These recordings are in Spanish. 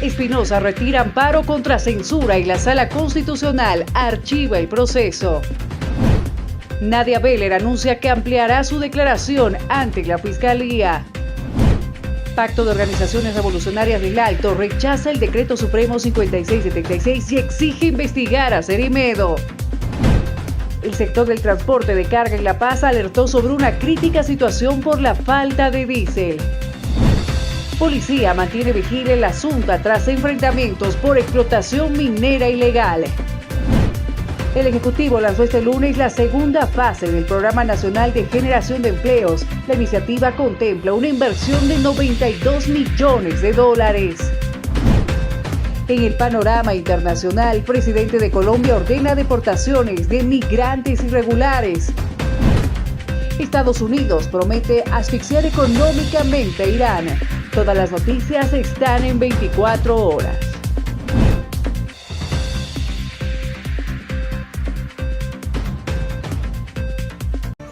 Espinosa retira amparo contra censura y la Sala Constitucional archiva el proceso. Nadia Beller anuncia que ampliará su declaración ante la Fiscalía. Pacto de Organizaciones Revolucionarias del Alto rechaza el Decreto Supremo 5676 y exige investigar a Cerimedo. El sector del transporte de carga en La Paz alertó sobre una crítica situación por la falta de diésel. Policía mantiene vigilia en la Asunta tras enfrentamientos por explotación minera ilegal. El Ejecutivo lanzó este lunes la segunda fase del Programa Nacional de Generación de Empleos. La iniciativa contempla una inversión de $92 millones. En el panorama internacional, el presidente de Colombia ordena deportaciones de migrantes irregulares. Estados Unidos promete asfixiar económicamente a Irán. Todas las noticias están en 24 horas.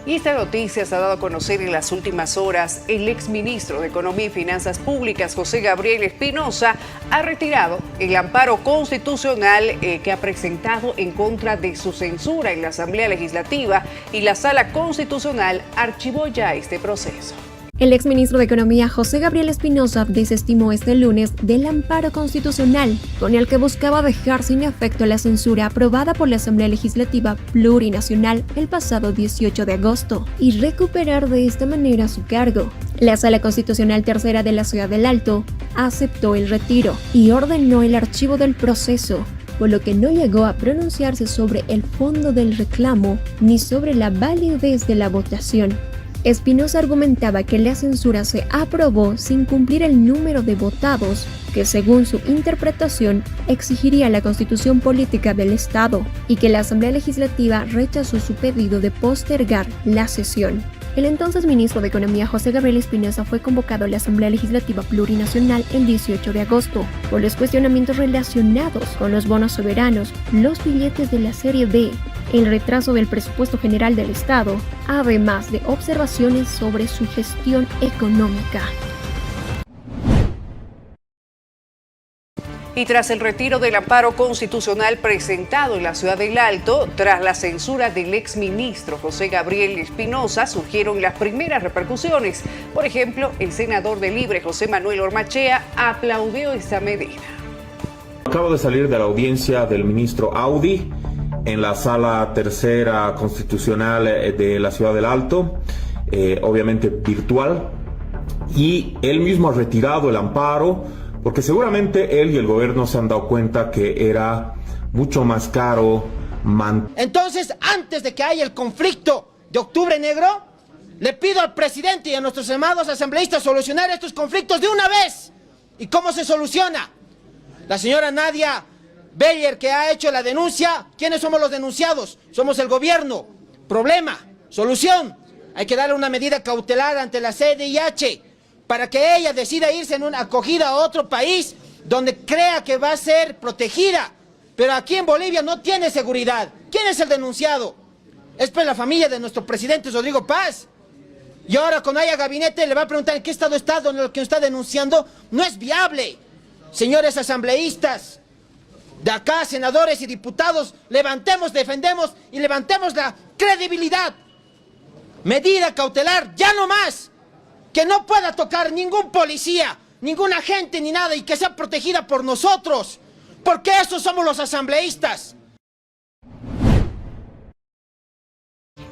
Y esta noticia se ha dado a conocer en las últimas horas. El exministro de Economía y Finanzas Públicas, José Gabriel Espinosa, ha retirado el amparo constitucional que ha presentado en contra de su censura en la Asamblea Legislativa, y la Sala Constitucional archivó ya este proceso. El exministro de Economía, José Gabriel Espinosa, desestimó este lunes del amparo constitucional con el que buscaba dejar sin efecto la censura aprobada por la Asamblea Legislativa Plurinacional el pasado 18 de agosto y recuperar de esta manera su cargo. La Sala Constitucional Tercera de la Ciudad del Alto aceptó el retiro y ordenó el archivo del proceso, por lo que no llegó a pronunciarse sobre el fondo del reclamo ni sobre la validez de la votación. Espinosa argumentaba que la censura se aprobó sin cumplir el número de votados que, según su interpretación, exigiría la Constitución Política del Estado, y que la Asamblea Legislativa rechazó su pedido de postergar la sesión. El entonces ministro de Economía, José Gabriel Espinosa, fue convocado a la Asamblea Legislativa Plurinacional el 18 de agosto por los cuestionamientos relacionados con los bonos soberanos, los billetes de la Serie B, el retraso del presupuesto general del Estado, además de observaciones sobre su gestión económica. Y tras el retiro del amparo constitucional presentado en la Ciudad del Alto, tras la censura del exministro José Gabriel Espinosa, surgieron las primeras repercusiones. Por ejemplo, el senador de Libre, José Manuel Ormachea, aplaudió esta medida. Acabo de salir de la audiencia del ministro Audi en la Sala Tercera Constitucional de la Ciudad del Alto, obviamente virtual, y él mismo ha retirado el amparo, porque seguramente él y el gobierno se han dado cuenta que era mucho más caro Entonces, antes de que haya el conflicto de Octubre Negro, le pido al presidente y a nuestros amados asambleístas solucionar estos conflictos de una vez. ¿Y cómo se soluciona? La señora Nadia Beller, que ha hecho la denuncia. ¿Quiénes somos los denunciados? Somos el gobierno. Problema, solución. Hay que darle una medida cautelar ante la CIDH para que ella decida irse en una acogida a otro país donde crea que va a ser protegida. Pero aquí en Bolivia no tiene seguridad. ¿Quién es el denunciado? Es pues la familia de nuestro presidente Rodrigo Paz. Y ahora cuando haya gabinete le va a preguntar en qué estado está donde lo que está denunciando. No es viable. Señores asambleístas, de acá, senadores y diputados, levantemos, defendemos y levantemos la credibilidad. Medida cautelar, ya no más. Que no pueda tocar ningún policía, ningún agente ni nada, y que sea protegida por nosotros. Porque esos somos los asambleístas.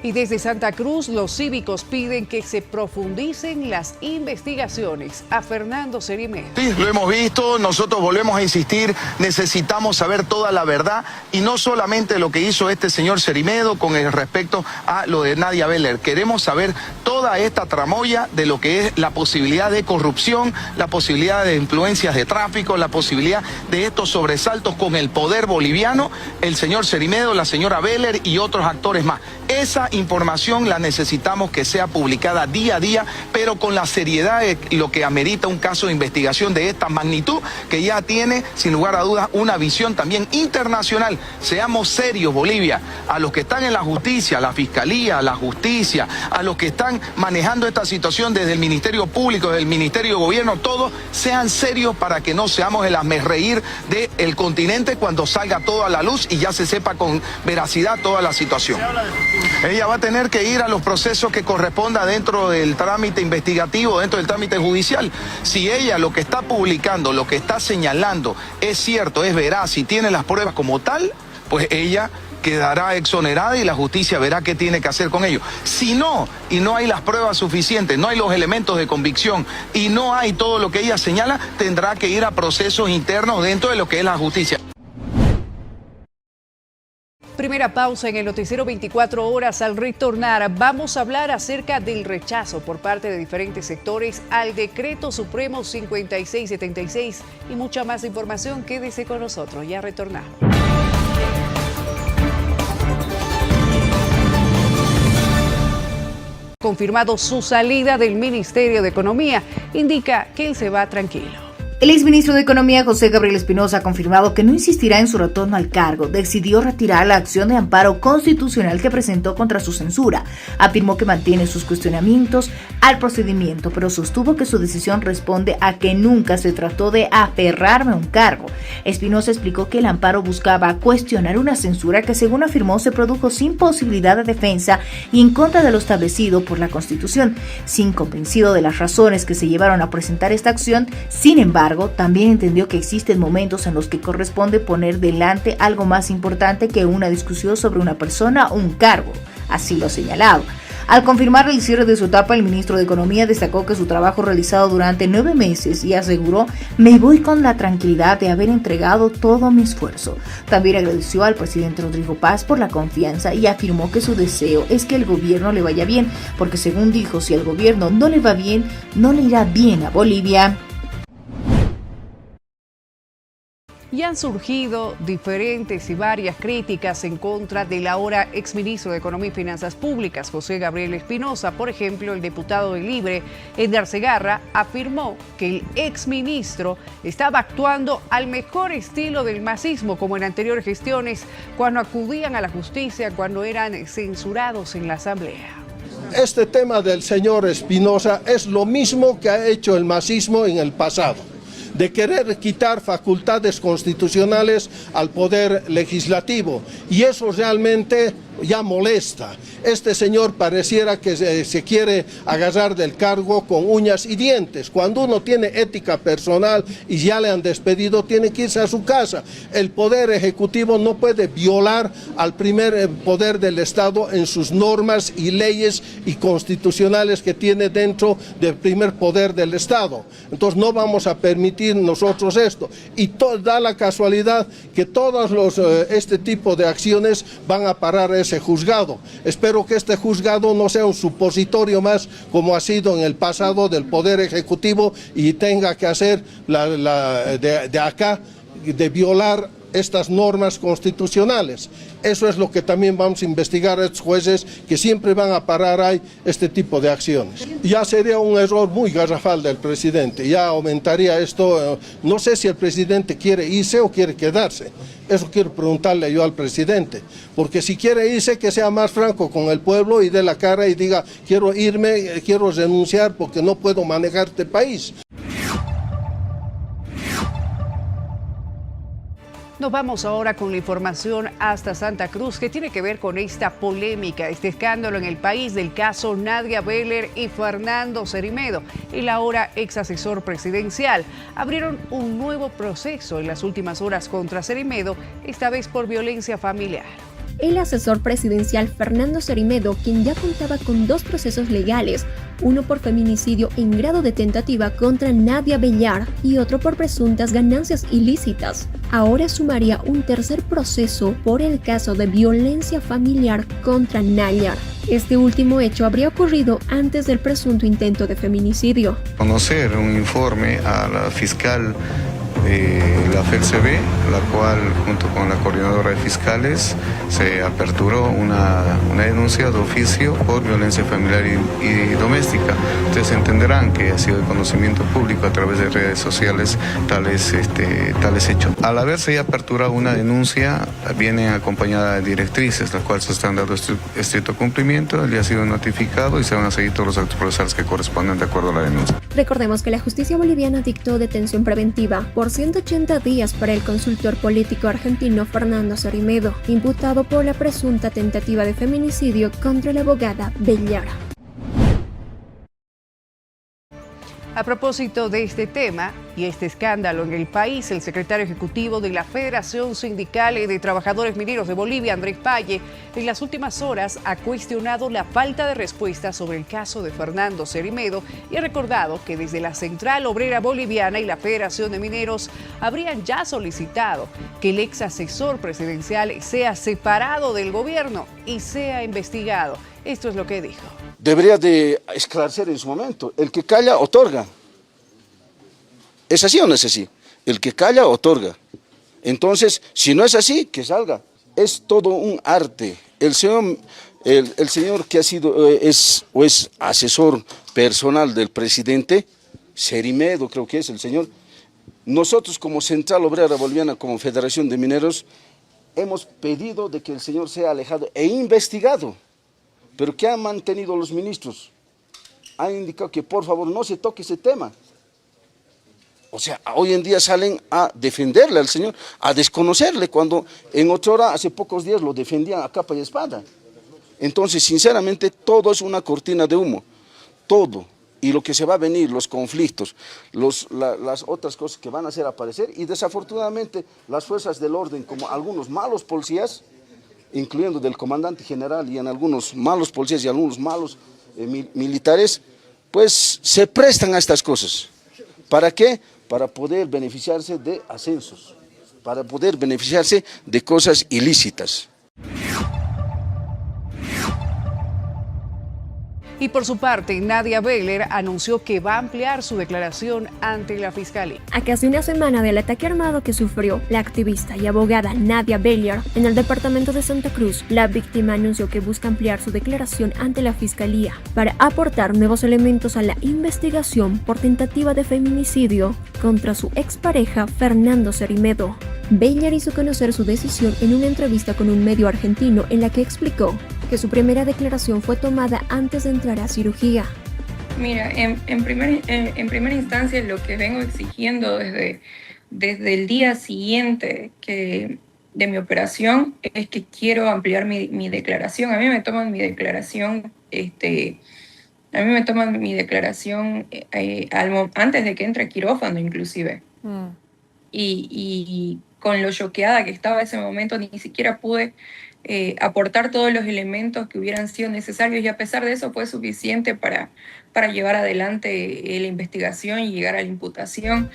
Y desde Santa Cruz, los cívicos piden que se profundicen las investigaciones. A Fernando Cerimedo. Sí, lo hemos visto, nosotros volvemos a insistir, necesitamos saber toda la verdad, y no solamente lo que hizo este señor Cerimedo con respecto a lo de Nadia Beller. Queremos saber toda esta tramoya de lo que es la posibilidad de corrupción, la posibilidad de influencias de tráfico, la posibilidad de estos sobresaltos con el poder boliviano, el señor Cerimedo, la señora Beller y otros actores más. Esa información la necesitamos que sea publicada día a día, pero con la seriedad de lo que amerita un caso de investigación de esta magnitud, que ya tiene, sin lugar a dudas, una visión también internacional. Seamos serios, Bolivia, a los que están en la justicia, la fiscalía, la justicia, a los que están manejando esta situación desde el Ministerio Público, desde el Ministerio de Gobierno, todos sean serios para que no seamos el hazmerreír del continente cuando salga todo a la luz y ya se sepa con veracidad toda la situación. Ella va a tener que ir a los procesos que corresponda dentro del trámite investigativo, dentro del trámite judicial. Si ella lo que está publicando, lo que está señalando es cierto, es veraz y tiene las pruebas como tal, pues ella quedará exonerada y la justicia verá qué tiene que hacer con ello. Si no, y no hay las pruebas suficientes, no hay los elementos de convicción y no hay todo lo que ella señala, tendrá que ir a procesos internos dentro de lo que es la justicia. Primera pausa en el noticiero 24 horas. Al retornar vamos a hablar acerca del rechazo por parte de diferentes sectores al Decreto Supremo 5676 y mucha más información. Quédese con nosotros, ya retornamos. Confirmado su salida del Ministerio de Economía, indica que él se va tranquilo. El exministro de Economía, José Gabriel Espinosa, ha confirmado que no insistirá en su retorno al cargo. Decidió retirar la acción de amparo constitucional que presentó contra su censura. Afirmó que mantiene sus cuestionamientos al procedimiento, pero sostuvo que su decisión responde a que nunca se trató de aferrarme a un cargo. Espinosa explicó que el amparo buscaba cuestionar una censura que, según afirmó, se produjo sin posibilidad de defensa y en contra de lo establecido por la Constitución. Sin convencido de las razones que se llevaron a presentar esta acción, sin embargo, también entendió que existen momentos en los que corresponde poner delante algo más importante que una discusión sobre una persona o un cargo. Así lo ha señalado. Al confirmar el cierre de su etapa, el ministro de Economía destacó que su trabajo realizado durante 9 meses y aseguró: me voy con la tranquilidad de haber entregado todo mi esfuerzo. También agradeció al presidente Rodrigo Paz por la confianza y afirmó que su deseo es que el gobierno le vaya bien, porque según dijo, si al gobierno no le va bien, no le irá bien a Bolivia. Y han surgido diferentes y varias críticas en contra del ahora exministro de Economía y Finanzas Públicas, José Gabriel Espinosa. Por ejemplo, el diputado de Libre, Edgar Segarra, afirmó que el exministro estaba actuando al mejor estilo del masismo, como en anteriores gestiones, cuando acudían a la justicia, cuando eran censurados en la Asamblea. Este tema del señor Espinosa es lo mismo que ha hecho el masismo en el pasado, de querer quitar facultades constitucionales al poder legislativo, y eso realmente ya molesta. Este señor pareciera que se quiere agarrar del cargo con uñas y dientes. Cuando uno tiene ética personal y ya le han despedido, tiene que irse a su casa. El poder ejecutivo no puede violar al primer poder del Estado en sus normas y leyes y constitucionales que tiene dentro del primer poder del Estado. Entonces no vamos a permitir nosotros esto. Y da la casualidad que todos este tipo de acciones van a parar ese juzgado. Espero que este juzgado no sea un supositorio más, como ha sido en el pasado, del Poder Ejecutivo, y tenga que hacer de acá, de violar estas normas constitucionales. Eso es lo que también vamos a investigar a estos jueces, que siempre van a parar ahí este tipo de acciones. Ya sería un error muy garrafal del presidente, ya aumentaría esto. No sé si el presidente quiere irse o quiere quedarse. Eso quiero preguntarle yo al presidente, porque si quiere irse, que sea más franco con el pueblo y dé la cara y diga: quiero irme, quiero renunciar porque no puedo manejar este país. Nos vamos ahora con la información hasta Santa Cruz, que tiene que ver con esta polémica, este escándalo en el país del caso Nadia Beller y Fernando Cerimedo. El ahora ex asesor presidencial abrieron un nuevo proceso en las últimas horas contra Cerimedo, esta vez por violencia familiar. El asesor presidencial Fernando Cerimedo, quien ya contaba con 2 procesos legales, uno por feminicidio en grado de tentativa contra Nadia Beller y otro por presuntas ganancias ilícitas, ahora sumaría un tercer proceso por el caso de violencia familiar contra Nadia. Este último hecho habría ocurrido antes del presunto intento de feminicidio. Conocer un informe a la fiscal la FELCB, la cual junto con la coordinadora de fiscales se aperturó una denuncia de oficio por violencia familiar y doméstica. Ustedes entenderán que ha sido de conocimiento público a través de redes sociales tales hechos. Al haberse ya aperturado una denuncia, viene acompañada de directrices, las cuales se están dando estricto cumplimiento, ya ha sido notificado y se van a seguir todos los actos procesales que corresponden de acuerdo a la denuncia. Recordemos que la justicia boliviana dictó detención preventiva por 180 días para el consultor político argentino Fernando Cerrimedo, imputado por la presunta tentativa de feminicidio contra la abogada Bellar. A propósito de este tema y este escándalo en el país, el secretario ejecutivo de la Federación Sindical de Trabajadores Mineros de Bolivia, Andrés Paye, en las últimas horas ha cuestionado la falta de respuesta sobre el caso de Fernando Cerrimedo y ha recordado que desde la Central Obrera Boliviana y la Federación de Mineros habrían ya solicitado que el ex asesor presidencial sea separado del gobierno y sea investigado. Esto es lo que dijo. Debería de esclarecer en su momento. El que calla, otorga. ¿Es así o no es así? El que calla, otorga. Entonces, si no es así, que salga. Es todo un arte. El señor que ha sido, es asesor personal del presidente, Cerrimedo creo que es el señor, nosotros como Central Obrera Boliviana, como Federación de Mineros, hemos pedido de que el señor sea alejado e investigado. Pero ¿qué han mantenido los ministros? Han indicado que por favor no se toque ese tema. O sea, hoy en día salen a defenderle al señor, a desconocerle, cuando en otra hora, hace pocos días, lo defendían a capa y espada. Entonces, sinceramente, todo es una cortina de humo. Todo. Y lo que se va a venir, los conflictos, las otras cosas que van a hacer aparecer. Y desafortunadamente, las fuerzas del orden, como algunos malos policías, incluyendo del comandante general y en algunos malos policías y algunos malos militares, pues se prestan a estas cosas. ¿Para qué? Para poder beneficiarse de ascensos, para poder beneficiarse de cosas ilícitas. Y por su parte, Nadia Beller anunció que va a ampliar su declaración ante la Fiscalía. A casi una semana del ataque armado que sufrió la activista y abogada Nadia Beller en el departamento de Santa Cruz, la víctima anunció que busca ampliar su declaración ante la Fiscalía para aportar nuevos elementos a la investigación por tentativa de feminicidio contra su expareja Fernando Cerrimedo. Beller hizo conocer su decisión en una entrevista con un medio argentino en la que explicó que su primera declaración fue tomada antes de entrar a cirugía. Mira, en primera instancia lo que vengo exigiendo desde el día siguiente de mi operación es que quiero ampliar mi declaración. A mí me toman mi declaración, antes de que entre a quirófano inclusive. Y con lo choqueada que estaba en ese momento, ni siquiera pude aportar todos los elementos que hubieran sido necesarios, y a pesar de eso fue suficiente para llevar adelante la investigación y llegar a la imputación.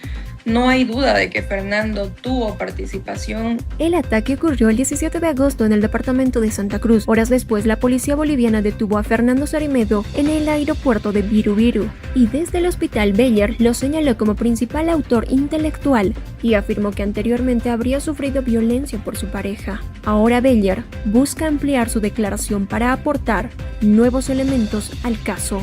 No hay duda de que Fernando tuvo participación. El ataque ocurrió el 17 de agosto en el departamento de Santa Cruz. Horas después, la policía boliviana detuvo a Fernando Cerrimedo en el aeropuerto de Viru Viru, y desde el hospital Beller lo señaló como principal autor intelectual y afirmó que anteriormente habría sufrido violencia por su pareja. Ahora Beller busca ampliar su declaración para aportar nuevos elementos al caso.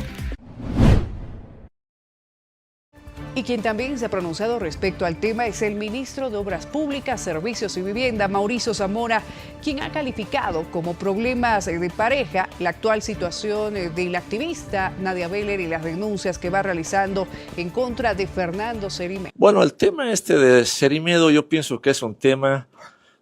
Y quien también se ha pronunciado respecto al tema es el ministro de Obras Públicas, Servicios y Vivienda, Mauricio Zamora, quien ha calificado como problemas de pareja la actual situación de la activista Nadia Beller y las denuncias que va realizando en contra de Fernando Cerrimedo. Bueno, el tema de Cerrimedo yo pienso que es un tema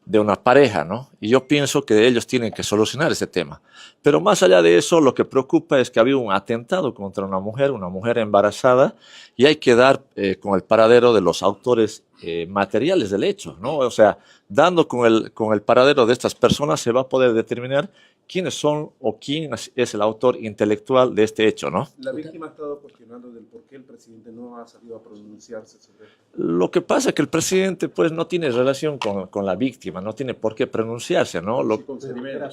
de una pareja, ¿no? Y yo pienso que ellos tienen que solucionar ese tema. Pero más allá de eso, lo que preocupa es que ha habido un atentado contra una mujer embarazada, y hay que dar con el paradero de los autores materiales del hecho, ¿no? O sea, dando con el paradero de estas personas se va a poder determinar quiénes son o quién es el autor intelectual de este hecho, ¿no? La víctima ha estado cuestionando del por qué el presidente no ha salido a pronunciarse sobre esto. Lo que pasa es que el presidente pues no tiene relación con la víctima, no tiene por qué pronunciarse, ¿no? Con Cerrimedo.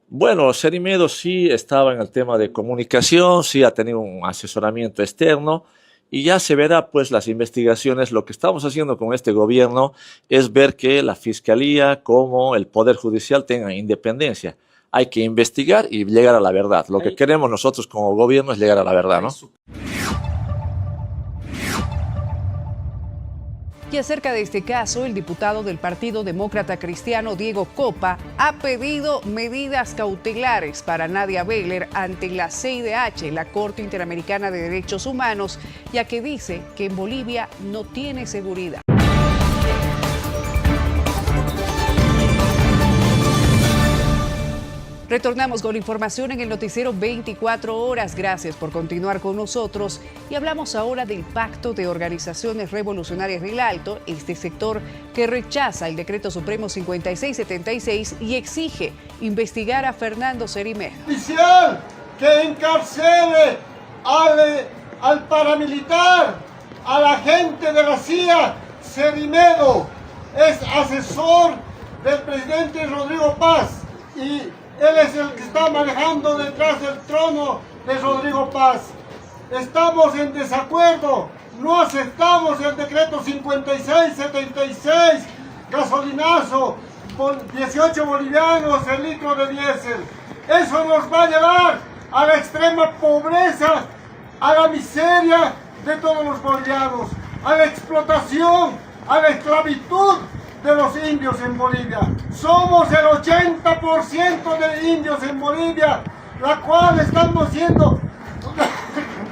Bueno, Cerrimedo sí estaba en el tema de comunicación, sí ha tenido un asesoramiento externo, y ya se verá pues las investigaciones. Lo que estamos haciendo con este gobierno es ver que la Fiscalía como el Poder Judicial tengan independencia. Hay que investigar y llegar a la verdad. Lo que queremos nosotros como gobierno es llegar a la verdad, ¿no? Y acerca de este caso, el diputado del Partido Demócrata Cristiano, Diego Copa, ha pedido medidas cautelares para Nadia Beller ante la CIDH, la Corte Interamericana de Derechos Humanos, ya que dice que en Bolivia no tiene seguridad. Retornamos con información en el noticiero 24 horas. Gracias por continuar con nosotros. Y hablamos ahora del Pacto de Organizaciones Revolucionarias del Alto, este sector que rechaza el Decreto Supremo 5676 y exige investigar a Fernando Cerimedo. Oficial que encarcele al paramilitar, al agente de la CIA, Cerimedo, es asesor del presidente Rodrigo Paz y él es el que está manejando detrás del trono de Rodrigo Paz. Estamos en desacuerdo, no aceptamos el decreto 5676, gasolinazo, 18 bolivianos el litro de diésel. Eso nos va a llevar a la extrema pobreza, a la miseria de todos los bolivianos, a la explotación, a la esclavitud de los indios en Bolivia. Somos el 80% de indios en Bolivia, la cual estamos siendo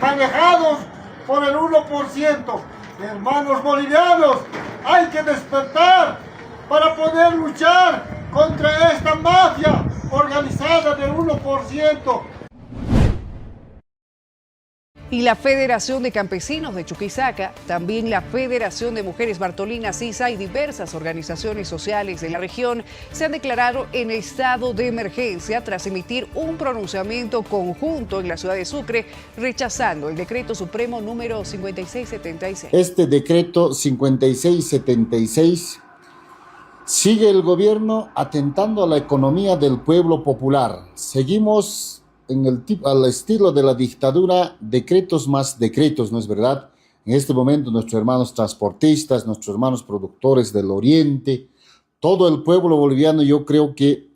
manejados por el 1%. Hermanos bolivianos, hay que despertar para poder luchar contra esta mafia organizada del 1%. Y la Federación de Campesinos de Chuquisaca, también la Federación de Mujeres Bartolina Sisa y diversas organizaciones sociales de la región se han declarado en estado de emergencia tras emitir un pronunciamiento conjunto en la ciudad de Sucre rechazando el decreto supremo número 5676. Este decreto 5676 sigue el gobierno atentando a la economía del pueblo popular. Seguimos al estilo de la dictadura, decretos más decretos, ¿no es verdad? En este momento nuestros hermanos transportistas, nuestros hermanos productores del oriente, todo el pueblo boliviano yo creo que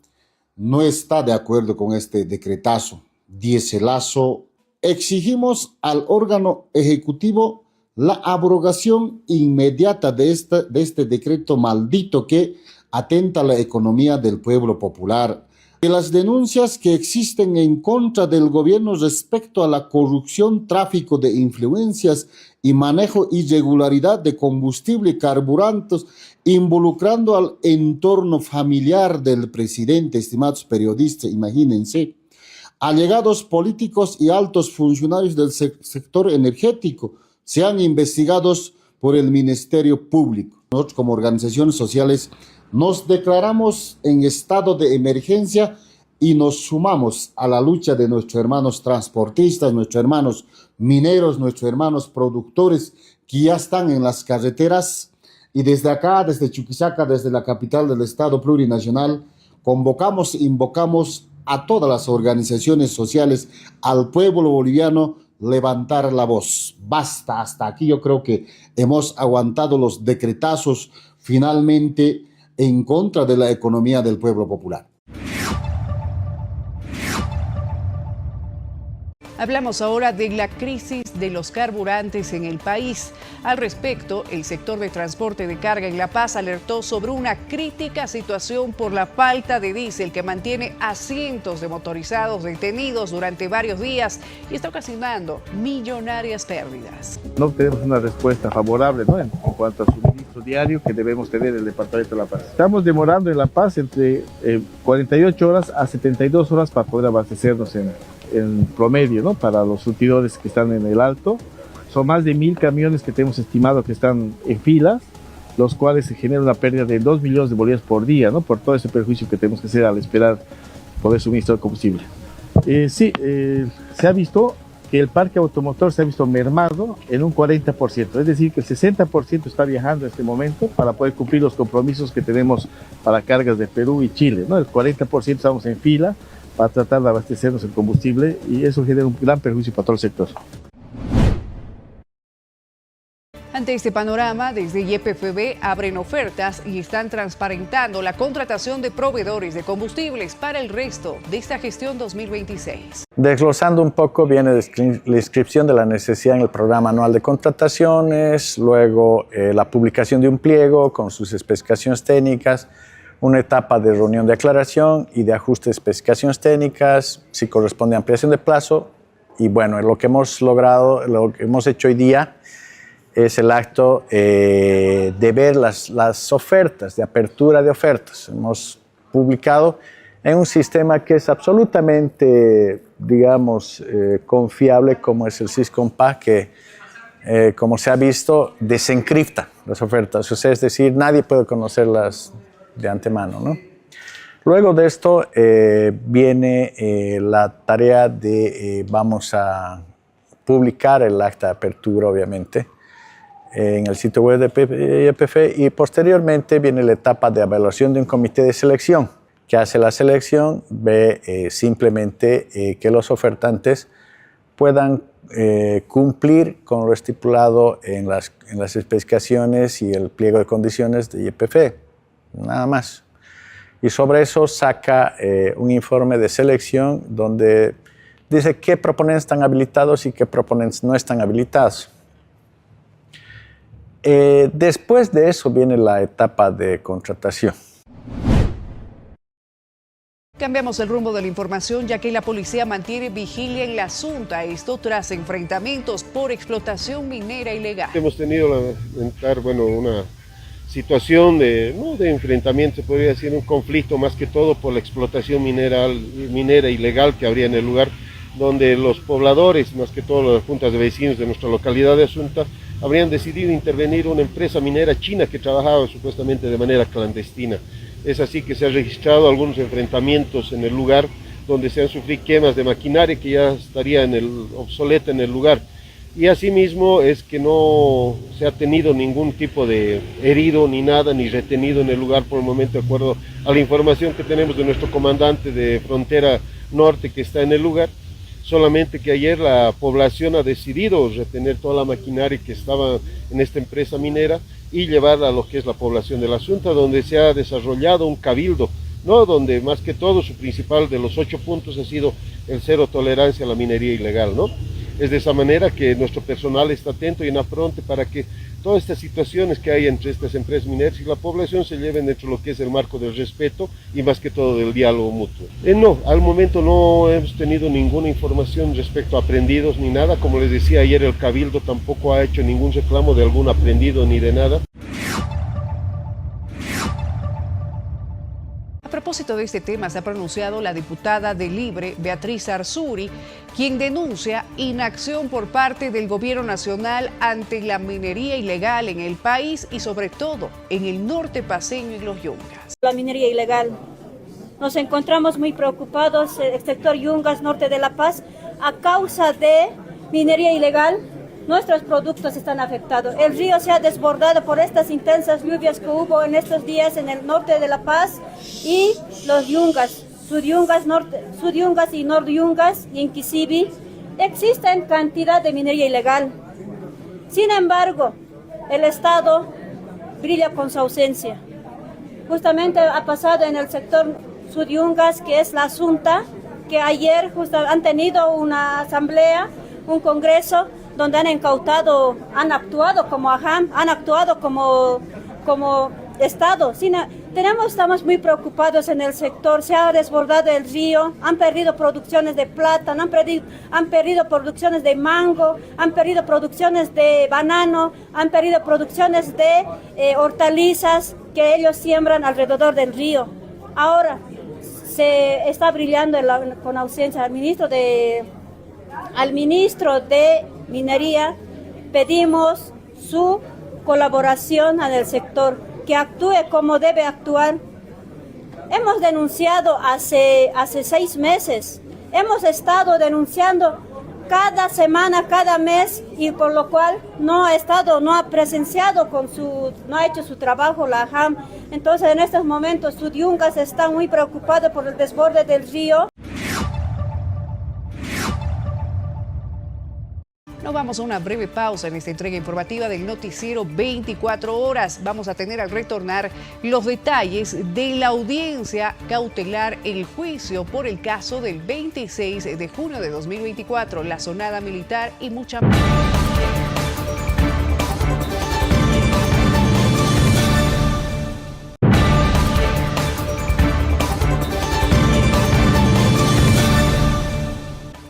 no está de acuerdo con este decretazo, diéselazo. Exigimos al órgano ejecutivo la abrogación inmediata de este decreto maldito que atenta a la economía del pueblo popular. De las denuncias que existen en contra del gobierno respecto a la corrupción, tráfico de influencias y manejo irregularidad de combustible y carburantes, involucrando al entorno familiar del presidente, estimados periodistas, imagínense, allegados políticos y altos funcionarios del sector energético, sean investigados por el Ministerio Público. Nosotros como organizaciones sociales nos declaramos en estado de emergencia y nos sumamos a la lucha de nuestros hermanos transportistas, nuestros hermanos mineros, nuestros hermanos productores que ya están en las carreteras. Y desde acá, desde Chuquisaca, desde la capital del Estado plurinacional, invocamos a todas las organizaciones sociales, al pueblo boliviano, levantar la voz. Basta, hasta aquí yo creo que hemos aguantado los decretazos finalmente en contra de la economía del pueblo popular. Hablamos ahora de la crisis de los carburantes en el país. Al respecto, el sector de transporte de carga en La Paz alertó sobre una crítica situación por la falta de diésel que mantiene a cientos de motorizados detenidos durante varios días y está ocasionando millonarias pérdidas. No tenemos una respuesta favorable, ¿no?, en cuanto al suministro diario que debemos tener en el departamento de La Paz. Estamos demorando en La Paz entre 48 horas a 72 horas para poder abastecernos en promedio, ¿no?, para los surtidores que están en el Alto. Son más de 1000 camiones que tenemos estimado que están en filas, los cuales se genera una pérdida de 2 millones de bolívares por día, ¿no?, por todo ese perjuicio que tenemos que hacer al esperar poder suministrar combustible. Se ha visto que el parque automotor se ha visto mermado en un 40%, es decir, que el 60% está viajando en este momento para poder cumplir los compromisos que tenemos para cargas de Perú y Chile, ¿no? El 40% estamos en fila para tratar de abastecernos el combustible y eso genera un gran perjuicio para todo el sector. Ante este panorama, desde YPFB abren ofertas y están transparentando la contratación de proveedores de combustibles para el resto de esta gestión 2026. Desglosando un poco, viene la inscripción de la necesidad en el programa anual de contrataciones, luego la publicación de un pliego con sus especificaciones técnicas, una etapa de reunión de aclaración y de ajuste de especificaciones técnicas, si corresponde a ampliación de plazo. Y bueno, lo que hemos logrado, lo que hemos hecho hoy día, es el acto de ver las ofertas, de apertura de ofertas. Hemos publicado en un sistema que es absolutamente, digamos, confiable, como es el Syscompa, que, como se ha visto, desencripta las ofertas. O sea, es decir, nadie puede conocerlas de antemano, ¿no? Luego de esto viene la tarea de, vamos a publicar el acta de apertura, obviamente, en el sitio web de YPF, y posteriormente viene la etapa de evaluación de un comité de selección que hace la selección, ve simplemente que los ofertantes puedan cumplir con lo estipulado en las especificaciones y el pliego de condiciones de YPF, nada más. Y sobre eso saca un informe de selección donde dice qué proponentes están habilitados y qué proponentes no están habilitados. Después de eso viene la etapa de contratación. Cambiamos el rumbo de la información, ya que la policía mantiene vigilia en la Asunta, esto tras enfrentamientos por explotación minera ilegal. Hemos tenido una situación de enfrentamiento, se podría decir un conflicto más que todo por la explotación minera ilegal que habría en el lugar, donde los pobladores, más que todo las juntas de vecinos de nuestra localidad de Asunta, habrían decidido intervenir una empresa minera china que trabajaba supuestamente de manera clandestina. Es así que se han registrado algunos enfrentamientos en el lugar, donde se han sufrido quemas de maquinaria que ya estaría obsoleta en el lugar. Y asimismo es que no se ha tenido ningún tipo de herido ni nada, ni retenido en el lugar por el momento, de acuerdo a la información que tenemos de nuestro comandante de Frontera Norte que está en el lugar. Solamente que ayer la población ha decidido retener toda la maquinaria que estaba en esta empresa minera y llevarla a lo que es la población de la Asunta, donde se ha desarrollado un cabildo, ¿no? Donde más que todo su principal de los 8 puntos ha sido el cero tolerancia a la minería ilegal, ¿no? Es de esa manera que nuestro personal está atento y en afronte para que todas estas situaciones que hay entre estas empresas mineras y la población se lleven dentro de lo que es el marco del respeto y más que todo del diálogo mutuo. No, al momento no hemos tenido ninguna información respecto a aprendidos ni nada. Como les decía ayer, el Cabildo tampoco ha hecho ningún reclamo de algún aprendido ni de nada. A propósito de este tema, se ha pronunciado la diputada de Libre, Beatriz Arzuri, quien denuncia inacción por parte del gobierno nacional ante la minería ilegal en el país y sobre todo en el norte paceño y los Yungas. La minería ilegal. Nos encontramos muy preocupados en el sector Yungas, norte de La Paz, a causa de minería ilegal. Nuestros productos están afectados. El río se ha desbordado por estas intensas lluvias que hubo en estos días en el norte de La Paz y los Yungas, Sudyungas y Nordyungas y Inquisibi. Existen cantidad de minería ilegal. Sin embargo, el Estado brilla con su ausencia. Justamente ha pasado en el sector Sudyungas, que es la Asunta, que ayer han tenido una asamblea, un congreso, donde han incautado, han actuado como AJAM, han actuado como Estado. Estamos muy preocupados en el sector, se ha desbordado el río, han perdido producciones de plátano, han perdido producciones de mango, han perdido producciones de banano, han perdido producciones de hortalizas que ellos siembran alrededor del río. Ahora se está brillando con ausencia al ministro de Minería. Pedimos su colaboración en el sector, que actúe como debe actuar. Hemos denunciado hace 6 meses, hemos estado denunciando cada semana, cada mes, y por lo cual no ha presenciado no ha hecho su trabajo la AJAM. Entonces en estos momentos Sudyungas está muy preocupado por el desborde del río. Nos vamos a una breve pausa en esta entrega informativa del noticiero 24 horas. Vamos a tener al retornar los detalles de la audiencia cautelar, el juicio por el caso del 26 de junio de 2024, la sonada militar y mucha más.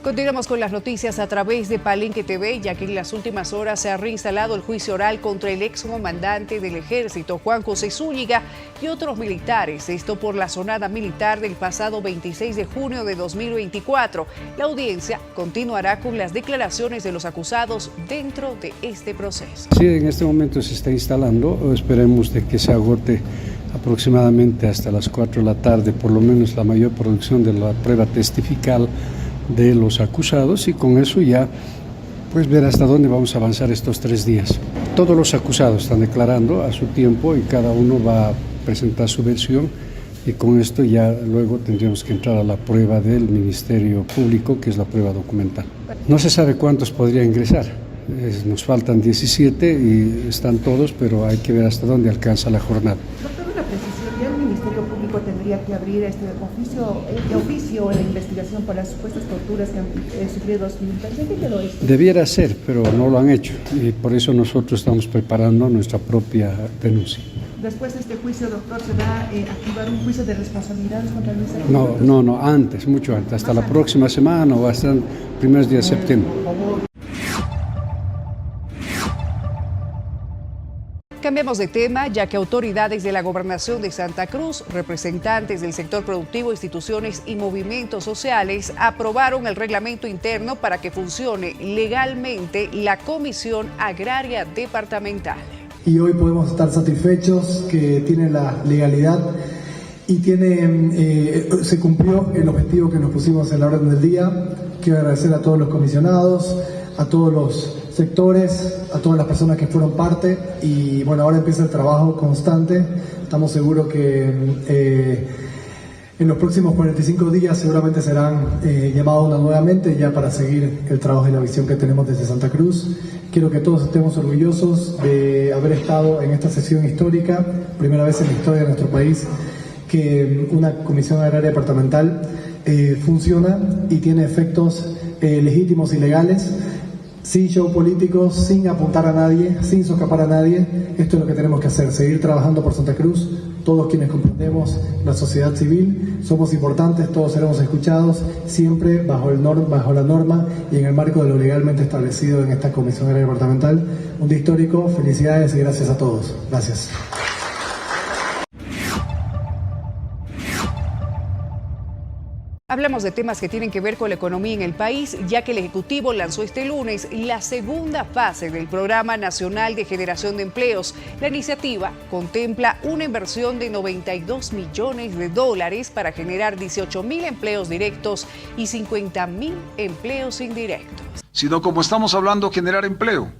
Continuamos con las noticias a través de Palenque TV, ya que en las últimas horas se ha reinstalado el juicio oral contra el excomandante del Ejército, Juan José Zúñiga, y otros militares, esto por la sonada militar del pasado 26 de junio de 2024. La audiencia continuará con las declaraciones de los acusados dentro de este proceso. Sí, en este momento se está instalando, esperemos de que se agote aproximadamente hasta las 4 de la tarde, por lo menos la mayor producción de la prueba testifical de los acusados, y con eso ya pues ver hasta dónde vamos a avanzar estos 3 días. Todos los acusados están declarando a su tiempo y cada uno va a presentar su versión, y con esto ya luego tendríamos que entrar a la prueba del Ministerio Público, que es la prueba documental. No se sabe cuántos podrían ingresar, nos faltan 17 y están todos, pero hay que ver hasta dónde alcanza la jornada. Doctor, una precisión, ¿ya el Ministerio Público tendría que abrir este oficio en la investigación por las supuestas torturas que han sufrido los militares? ¿En qué quedó esto? Debiera ser, pero no lo han hecho, y por eso nosotros estamos preparando nuestra propia denuncia. Después de este juicio, doctor, ¿se va a activar un juicio de responsabilidades contra el Ministerio? No, antes, mucho antes, hasta la próxima semana o hasta los primeros días de septiembre. Cambiamos de tema, ya que autoridades de la Gobernación de Santa Cruz, representantes del sector productivo, instituciones y movimientos sociales aprobaron el reglamento interno para que funcione legalmente la Comisión Agraria Departamental. Y hoy podemos estar satisfechos que tiene la legalidad y se cumplió el objetivo que nos pusimos en la orden del día. Quiero agradecer a todos los comisionados, a todos los sectores, a todas las personas que fueron parte, y bueno, ahora empieza el trabajo constante. Estamos seguros que en los próximos 45 días seguramente serán llamados nuevamente ya para seguir el trabajo y la visión que tenemos desde Santa Cruz. Quiero que todos estemos orgullosos de haber estado en esta sesión histórica, primera vez en la historia de nuestro país que una Comisión Agraria Departamental funciona y tiene efectos legítimos y legales, sin show políticos, sin apuntar a nadie, sin socapar a nadie. Esto es lo que tenemos que hacer, seguir trabajando por Santa Cruz. Todos quienes comprendemos la sociedad civil somos importantes, todos seremos escuchados, siempre bajo la norma y en el marco de lo legalmente establecido en esta Comisión Agraria Departamental. Un día histórico, felicidades y gracias a todos. Gracias. Hablamos de temas que tienen que ver con la economía en el país, ya que el Ejecutivo lanzó este lunes la segunda fase del Programa Nacional de Generación de Empleos. La iniciativa contempla una inversión de $92 millones para generar 18.000 empleos directos y 50.000 empleos indirectos. Sino, como estamos hablando, generar empleo.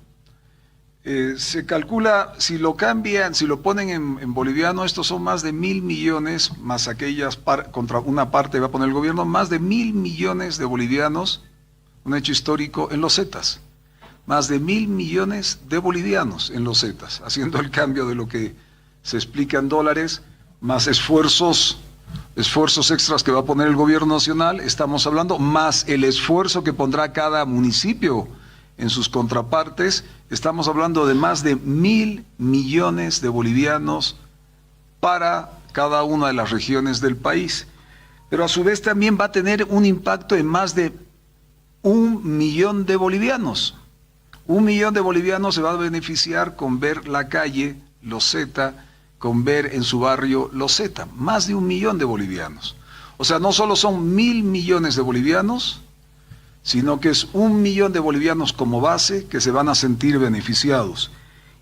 Se calcula, si lo cambian, si lo ponen en boliviano, estos son más de 1.000 millones, más aquellas contra una parte va a poner el gobierno, más de 1.000 millones de bolivianos, un hecho histórico en los Zetas, más de 1.000 millones de bolivianos en los Zetas, haciendo el cambio de lo que se explica en dólares, más esfuerzos extras que va a poner el gobierno nacional, estamos hablando, más el esfuerzo que pondrá cada municipio en sus contrapartes, estamos hablando de más de 1.000 millones de bolivianos para cada una de las regiones del país. Pero a su vez también va a tener un impacto en más de 1 millón de bolivianos. 1 millón de bolivianos se va a beneficiar con ver la calle Los Zeta, con ver en su barrio Los Zeta. Más de 1 millón de bolivianos. O sea, no solo son 1.000 millones de bolivianos, sino que es 1 millón de bolivianos como base que se van a sentir beneficiados.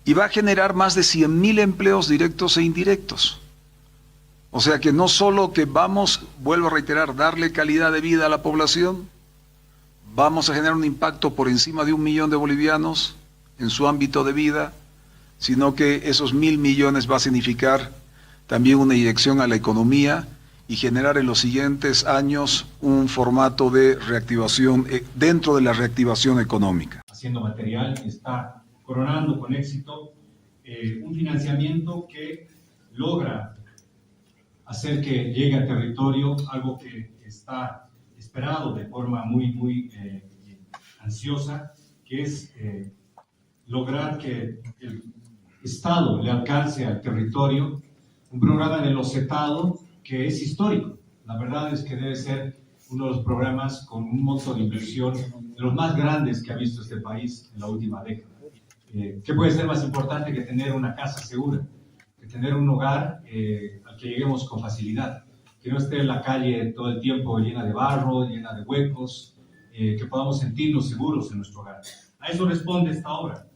Y va a generar más de 100.000 empleos directos e indirectos. O sea que no solo que vamos, vuelvo a reiterar, darle calidad de vida a la población, vamos a generar un impacto por encima de 1 millón de bolivianos en su ámbito de vida, sino que esos 1.000 millones va a significar también una inyección a la economía y generar en los siguientes años un formato de reactivación dentro de la reactivación económica. haciendo material y está coronando con éxito un financiamiento que logra hacer que llegue al territorio algo que está esperado de forma muy ansiosa, que es lograr que el Estado le alcance al territorio un programa de locetado que es histórico. La verdad es que debe ser uno de los programas con un monto de inversión de los más grandes que ha visto este país en la última década. ¿Qué puede ser más importante que tener una casa segura? Que tener un hogar al que lleguemos con facilidad, que no esté en la calle todo el tiempo llena de barro, llena de huecos, que podamos sentirnos seguros en nuestro hogar. A eso responde esta obra.